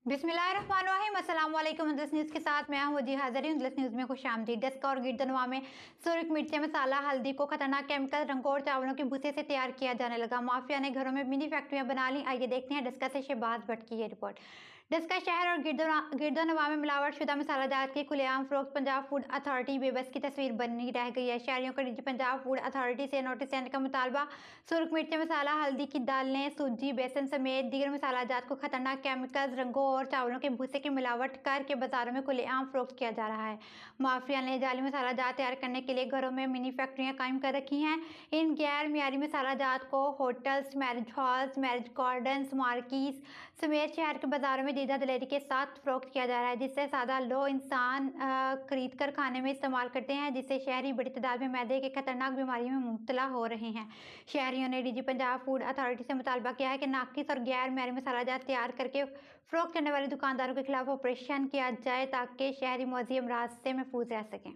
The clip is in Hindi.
बिस्मिल्लाहिर्रहमानिर्रहीम। अस्सलाम वालेकुम। उंदलस न्यूज़ के साथ मैं हूं वजी हाज़री। उंदलस न्यूज़ में खुशामदीद। डस्का और गिरदनवा में सुर्ख मिर्चें, मसाला, हल्दी को खतरनाक केमिकल रंगों और चावलों के भूसे से तैयार किया जाने लगा। माफिया ने घरों में मिनी फैक्ट्रियां बना ली। आइए देखते हैं डस्का से शहबाज भट्ट की ये रिपोर्ट। डस्का शहर और गिरदनवा में मिलावट शुदा मसाला जात की खुलेआम फरोख्त पंजाब फूड अथॉरिटी बेबस की तस्वीर बनी रह गई है। शहरियों को डीजी पंजाब फूड अथॉरिटी से नोटिस देने का मुतालबा। सुर्ख मिर्चें, मसाला, हल्दी की दालें, सूजी, बेसन समेत दीगर मसाला जात को खतरनाक केमिकल्स, रंगों और चावलों के भूसे की मिलावट करके बाजारों में खुलेआम फरोख्त किया जा रहा है। माफिया ने जाली मसाला जात तैयार करने के लिए घरों में मिनी फैक्ट्रियां कायम कर रखी हैं। इन गैर मियारी मसाला जात को hotels, marriage halls, marriage gardens, markets समेत शहर के बाजारों में दीदा दलेरी के साथ फरोख्त किया जा रहा है, जिससे सादा लो इंसान खरीद कर खाने में इस्तेमाल करते हैं, जिससे शहरी बड़ी तादाद में मैदे के खतरनाक बीमारियों में मुब्तला हो रहे हैं। शहरियों ने डीजी पंजाब फूड अथॉरिटी से मुतालबा किया है कि नाकिस और गैर मियारी मसाला जात तैयार करके फरोख्त करने वाले दुकानदारों के खिलाफ ऑपरेशन किया जाए ताकि शहरी मौजी अमराज से महफूज रह सकें।